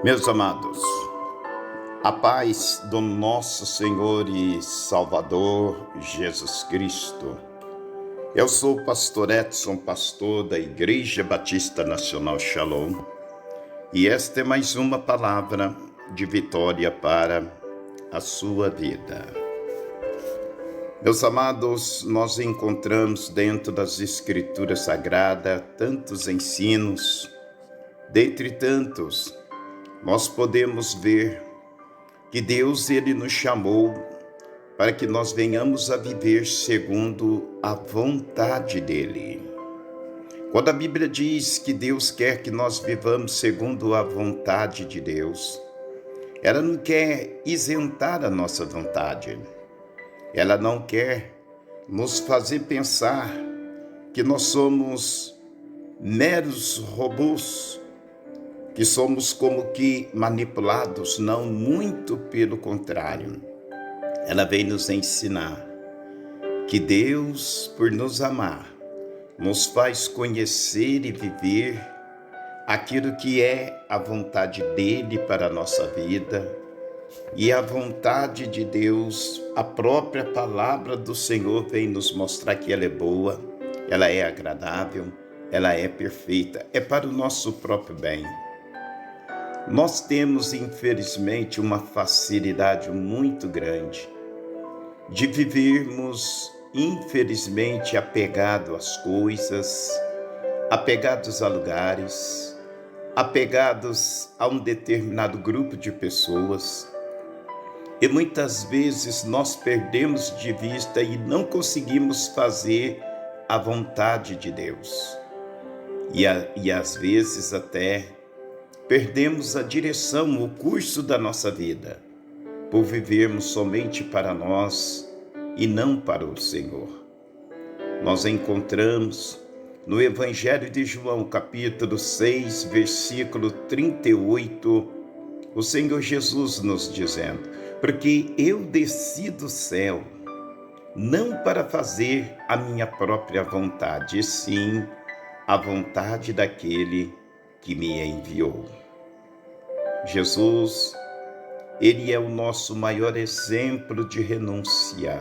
Meus amados, a paz do nosso Senhor e Salvador Jesus Cristo. Eu sou o pastor Edson, pastor da Igreja Batista Nacional Shalom, e esta é mais uma palavra de vitória para a sua vida. Meus amados, nós encontramos dentro das Escrituras Sagradas tantos ensinos, dentre tantos, nós podemos ver que Deus ele nos chamou para que nós venhamos a viver segundo a vontade dele. Quando a Bíblia diz que Deus quer que nós vivamos segundo a vontade de Deus, ela não quer isentar a nossa vontade. Ela não quer nos fazer pensar que nós somos meros robôs, que somos como que manipulados, não, muito pelo contrário. Ela vem nos ensinar que Deus, por nos amar, nos faz conhecer e viver aquilo que é a vontade dele para a nossa vida. E a vontade de Deus, a própria palavra do Senhor vem nos mostrar que ela é boa, ela é agradável, ela é perfeita, é para o nosso próprio bem. Nós temos, infelizmente, uma facilidade muito grande de vivermos, infelizmente, apegados às coisas, apegados a lugares, apegados a um determinado grupo de pessoas. E muitas vezes nós perdemos de vista e não conseguimos fazer a vontade de Deus. E às vezes até perdemos a direção, o curso da nossa vida, por vivermos somente para nós e não para o Senhor. Nós encontramos no Evangelho de João, capítulo 6, versículo 38, o Senhor Jesus nos dizendo: porque eu desci do céu, não para fazer a minha própria vontade, e sim a vontade daquele que me enviou. Jesus, ele é o nosso maior exemplo de renúncia.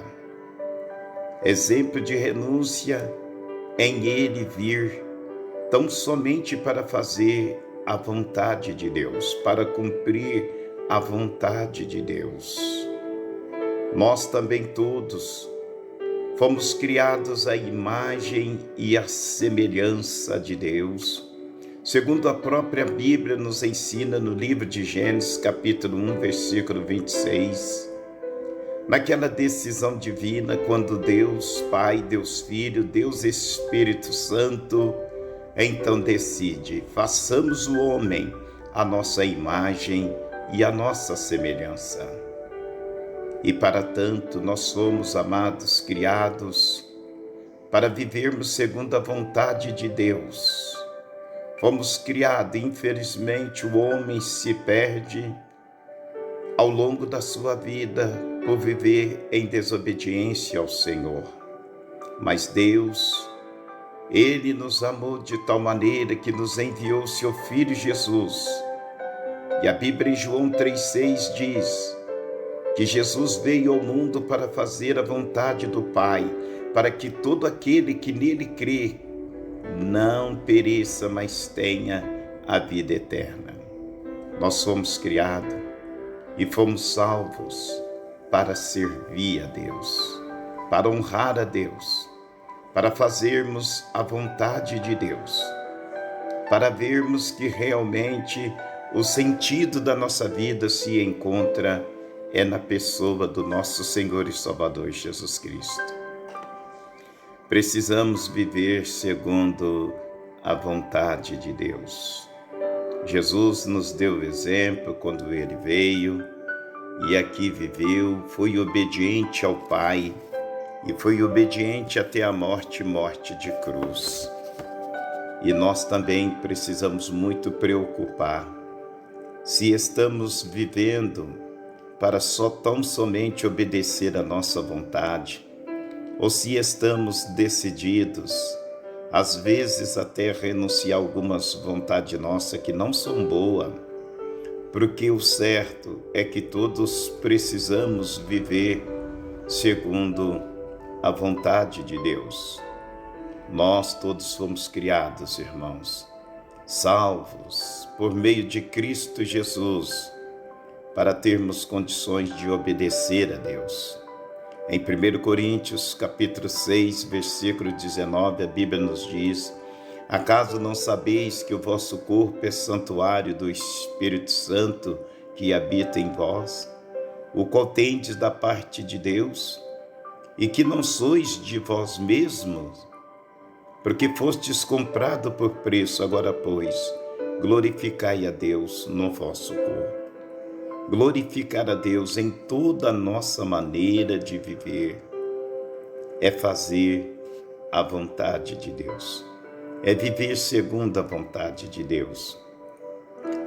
Exemplo de renúncia em ele vir tão somente para fazer a vontade de Deus, para cumprir a vontade de Deus. Nós também todos fomos criados à imagem e à semelhança de Deus, segundo a própria Bíblia nos ensina no livro de Gênesis, capítulo 1, versículo 26, naquela decisão divina, quando Deus Pai, Deus Filho, Deus Espírito Santo, então decide: façamos o homem a nossa imagem e a nossa semelhança. E para tanto nós somos, amados, criados para vivermos segundo a vontade de Deus. Fomos criados, infelizmente, o homem se perde ao longo da sua vida por viver em desobediência ao Senhor. Mas Deus, ele nos amou de tal maneira que nos enviou seu Filho Jesus. E a Bíblia em João 3,6 diz que Jesus veio ao mundo para fazer a vontade do Pai, para que todo aquele que nele crê não pereça, mas tenha a vida eterna. Nós fomos criados e fomos salvos para servir a Deus, para honrar a Deus, para fazermos a vontade de Deus, para vermos que realmente o sentido da nossa vida se encontra na pessoa do nosso Senhor e Salvador Jesus Cristo. Precisamos viver segundo a vontade de Deus. Jesus nos deu o exemplo quando ele veio e aqui viveu, foi obediente ao Pai e foi obediente até a morte de cruz. E nós também precisamos muito preocupar se estamos vivendo para só tão somente obedecer à nossa vontade, ou se estamos decididos, às vezes até renunciar a algumas vontades nossas que não são boas, porque o certo é que todos precisamos viver segundo a vontade de Deus. Nós todos fomos criados, irmãos, salvos por meio de Cristo Jesus, para termos condições de obedecer a Deus. Em 1 Coríntios, capítulo 6, versículo 19, a Bíblia nos diz: acaso não sabeis que o vosso corpo é santuário do Espírito Santo que habita em vós, o qual tendes da parte de Deus, e que não sois de vós mesmos, porque fostes comprado por preço? Agora, pois, glorificai a Deus no vosso corpo. Glorificar a Deus em toda a nossa maneira de viver é fazer a vontade de Deus, é viver segundo a vontade de Deus.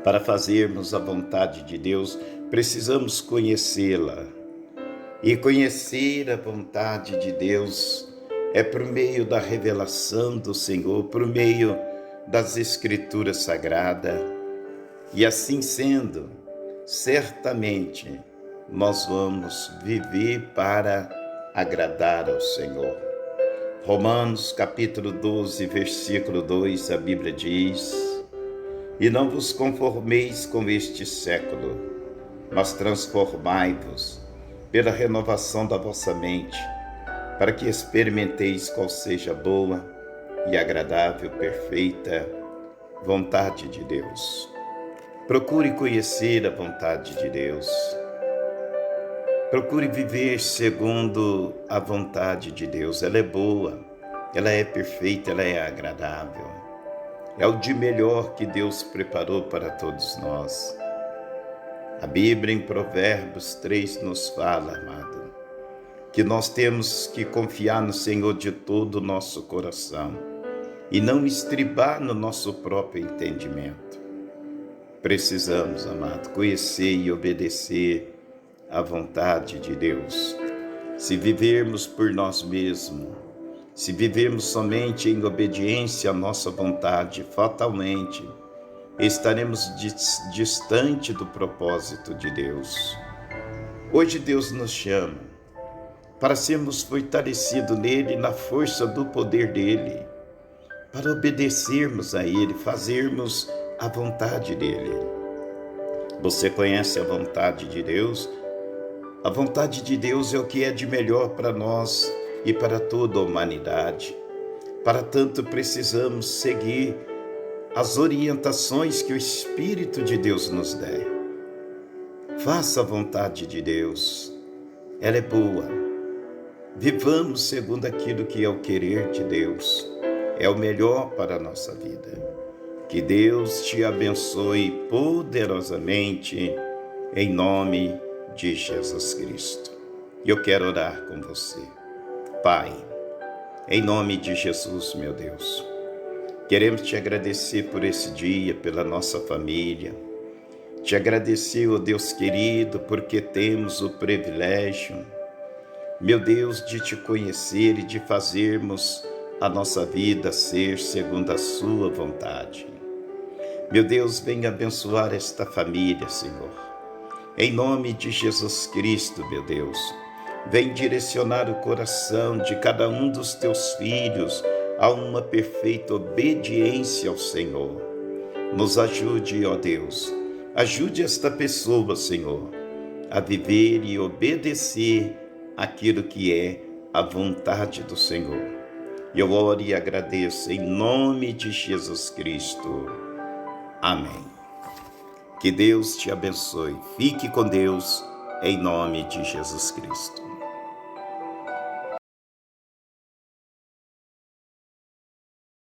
Para fazermos a vontade de Deus, precisamos conhecê-la. E conhecer a vontade de Deus é por meio da revelação do Senhor, por meio das Escrituras Sagradas. E assim sendo, certamente nós vamos viver para agradar ao Senhor. Romanos capítulo 12, versículo 2, a Bíblia diz: e não vos conformeis com este século, mas transformai-vos pela renovação da vossa mente, para que experimenteis qual seja a boa e agradável, perfeita vontade de Deus. Procure conhecer a vontade de Deus. Procure viver segundo a vontade de Deus. Ela é boa, ela é perfeita, ela é agradável. É o de melhor que Deus preparou para todos nós. A Bíblia em Provérbios 3 nos fala, amado, que nós temos que confiar no Senhor de todo o nosso coração e não estribar no nosso próprio entendimento. Precisamos, amado, conhecer e obedecer à vontade de Deus. Se vivermos por nós mesmos, se vivermos somente em obediência à nossa vontade, fatalmente estaremos distante do propósito de Deus. Hoje Deus nos chama para sermos fortalecidos nele, na força do poder dele, para obedecermos a ele, fazermos a vontade dele. Você conhece a vontade de Deus? A vontade de Deus é o que é de melhor para nós e para toda a humanidade. Para tanto, precisamos seguir as orientações que o Espírito de Deus nos dá. Faça a vontade de Deus, ela é boa. Vivamos segundo aquilo que é o querer de Deus, é o melhor para a nossa vida. Que Deus te abençoe poderosamente, em nome de Jesus Cristo. Eu quero orar com você. Pai, em nome de Jesus, meu Deus, queremos te agradecer por esse dia, pela nossa família. Te agradecer, ó Deus querido, porque temos o privilégio, meu Deus, de te conhecer e de fazermos a nossa vida ser segundo a sua vontade. Meu Deus, venha abençoar esta família, Senhor. Em nome de Jesus Cristo, meu Deus, vem direcionar o coração de cada um dos teus filhos a uma perfeita obediência ao Senhor. Nos ajude, ó Deus, ajude esta pessoa, Senhor, a viver e obedecer aquilo que é a vontade do Senhor. Eu oro e agradeço em nome de Jesus Cristo. Amém. Que Deus te abençoe. Fique com Deus em nome de Jesus Cristo.